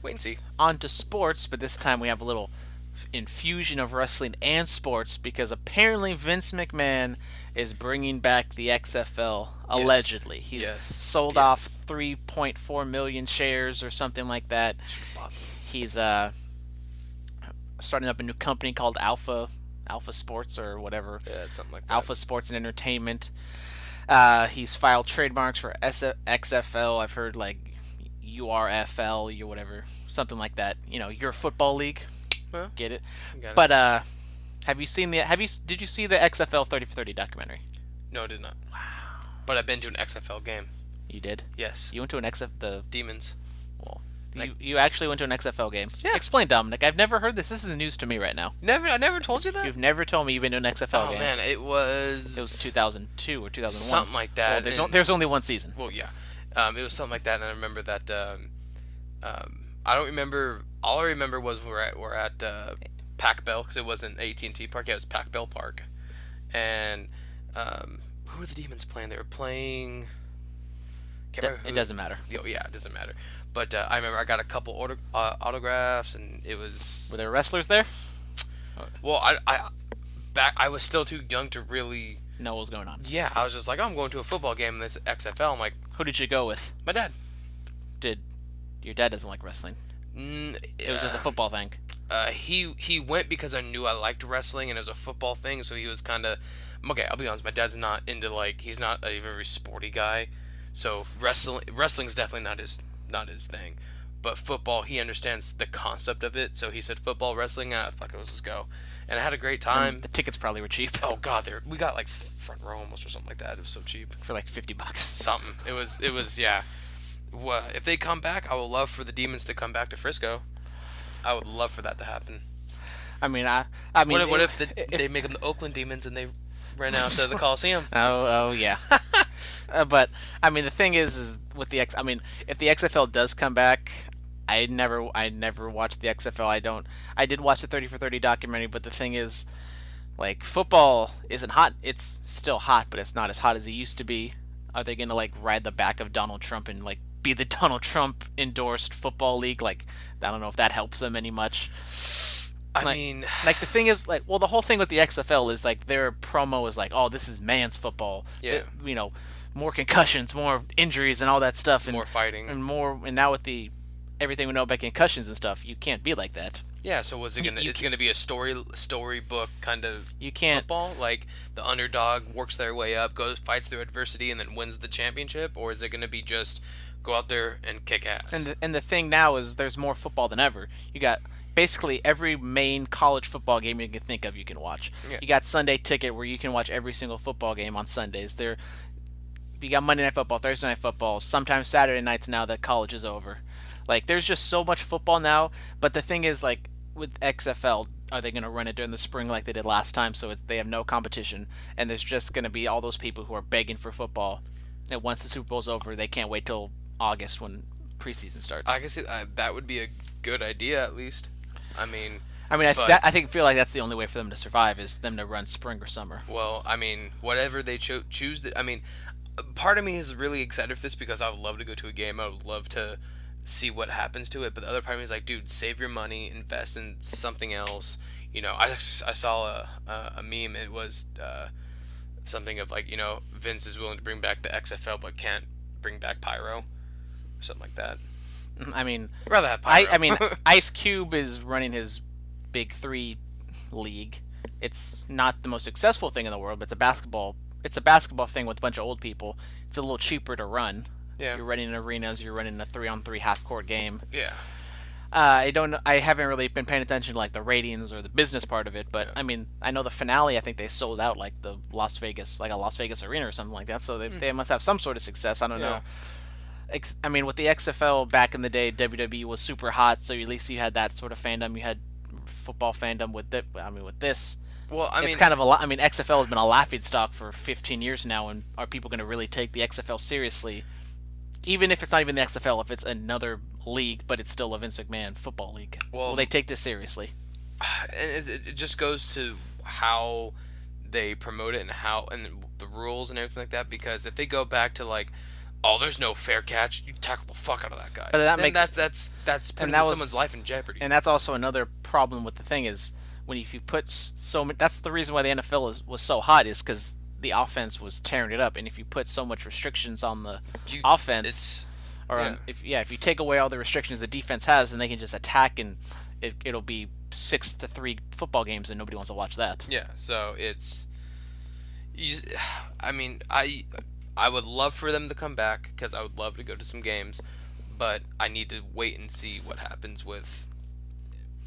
Wait and see. On to sports, but this time we have a little infusion of wrestling and sports because apparently Vince McMahon is bringing back the XFL. Yes. Allegedly, he's Yes. sold off Yes. 3.4 million shares or something like that. Should have bought some. He's starting up a new company called Alpha Sports or whatever. Yeah, it's something like that. Alpha Sports and Entertainment. He's filed trademarks for XFL. I've heard like URFL, you whatever, something like that. Your football league. Well, Get it? got it. But have you seen the? Did you see the XFL 30 for 30 documentary? No, I did not. But I've been to an XFL game. You did. Yes. You went to an XFL. Demons. Well, Like- you actually went to an XFL game. Yeah. Explain, Dominic. I've never heard this. This is news to me right now. I never told you that. You've never told me you've been to an XFL Oh game. man, it was. It was 2002 or 2001. Something like that. Well, and- there's only one season. Well, yeah. It was something like that, and I remember that. I don't remember. All I remember was we're at Pac Bell because it wasn't AT&T Park. Yeah, it was Pac Bell Park, and who were the Demons playing? They were playing. Can't remember It who- doesn't matter. Yeah, it doesn't matter. But I remember I got a couple autographs, and it was. Were there wrestlers there? Well, I was still too young to really. Know what was going on. Yeah, I was just like, oh, I'm going to a football game, and this XFL. I'm like, Who did you go with? my dad. Did your dad doesn't like wrestling? It was just a football thing. He went because I knew I liked wrestling and it was a football thing, so he was kind of okay. I'll be honest, my dad's not into he's not a very sporty guy, so wrestling's definitely not his thing. But football, he understands the concept of it, so he said football, wrestling, fuck it, let's just go. And I had a great time. The tickets probably were cheap. Oh god, we got like front row almost or something like that. It was so cheap. For like $50. Something. It was yeah. If they come back, I would love for the Demons to come back to Frisco. I would love for that to happen. I mean, What if they make them the Oakland Demons and they ran out to the Coliseum? Oh yeah. But I mean, the thing is with the I mean, if the XFL does come back, I never watched the XFL. I did watch the 30 for 30 documentary, but the thing is, like, football isn't hot. It's still hot, but it's not as hot as it used to be. Are they gonna like ride the back of Donald Trump and like be the Donald Trump endorsed football league? Like, I don't know if that helps them any much. I Like- mean, Like, the thing is, like, well, the whole thing with the XFL is like their promo is like, oh, this is man's football. Yeah. More concussions, more injuries, and all that stuff, and more fighting. and now with the everything we know about concussions and stuff, you can't be like that. Yeah, so what's it gonna? you It's gonna be a storybook kind of You can't. football. Like the underdog works their way up, fights through adversity, and then wins the championship, or is it gonna be just go out there and kick ass? And the thing now is there's more football than ever. You got basically every main college football game you can think of you can watch. Yeah. You got Sunday Ticket where you can watch every single football game on Sundays. You got Monday Night Football, Thursday Night Football, sometimes Saturday nights now that college is over. Like, there's just so much football now. But the thing is, like, with XFL, are they going to run it during the spring like they did last time, so they have no competition, and there's just going to be all those people who are begging for football, and once the Super Bowl's over, they can't wait till August when preseason starts. I guess that would be a good idea at least. I mean, feel like that's the only way for them to survive is them to run spring or summer. well, I mean, whatever they choose. I mean, part of me is really excited for this because I would love to go to a game. I would love to see what happens to it. But the other part of me is like, dude, save your money, invest in something else. I saw a meme. It was something of like, Vince is willing to bring back the XFL but can't bring back Pyro, or something like that. I mean, I'd rather have Pyro. I mean, Ice Cube is running his Big Three league. It's not the most successful thing in the world, but it's a basketball. It's a basketball thing with a bunch of old people. It's a little cheaper to run. Yeah. You're running in arenas. You're running a 3-on-3 half-court game. Yeah. I haven't really been paying attention to like the ratings or the business part of it, but Yeah. I mean, I know the finale. I think they sold out like a Las Vegas arena or something like that. So they must have some sort of success. I don't know. I mean, with the XFL back in the day, WWE was super hot, so at least you had that sort of fandom. You had football fandom with it. I mean, with this, Well, I mean, it's kind of a lot. I mean, XFL has been a laughingstock for 15 years now, and are people going to really take the XFL seriously? Even if it's not even the XFL, if it's another league, but it's still a Vince McMahon football league, will they take this seriously? it just goes to how they promote it and the rules and everything like that. Because if they go back to like oh, there's no fair catch. You tackle the fuck out of that guy. But that Then makes that's and putting that was someone's life in jeopardy. and that's also another problem with the thing is when if you put so many. That's the reason why the NFL was so hot is because the offense was tearing it up, and if you put so much restrictions on the You, offense, it's or yeah. if you take away all the restrictions the defense has, then they can just attack, and it'll be 6-3 football games, and nobody wants to watch that. Yeah, so it's you, I mean, I would love for them to come back because I would love to go to some games, but I need to wait and see what happens with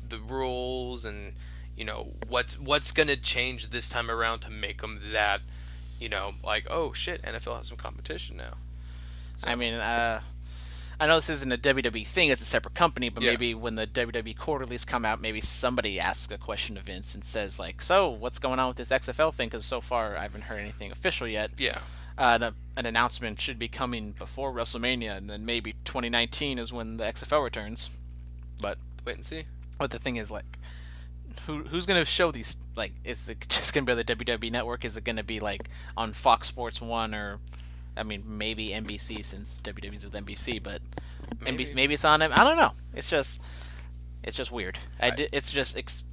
the rules and what's going to change this time around to make them that like, oh shit, NFL has some competition now. So I mean, I know this isn't a WWE thing; it's a separate company. But yeah. maybe when the WWE quarterlies come out, maybe somebody asks a question of Vince and says like, "So, what's going on with this XFL thing?" Because so far, I haven't heard anything official yet. Yeah. An announcement should be coming before WrestleMania, and then maybe 2019 is when the XFL returns. But Wait and see. the thing is, like, who's gonna show these? Like, is it just gonna be on the WWE Network? Is it gonna be like on Fox Sports One or, I mean, maybe NBC since WWE's with NBC, but Maybe. maybe it's on them. I don't know. It's just weird. It's just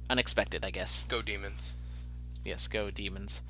unexpected, I guess. Go Demons. Yes, go Demons.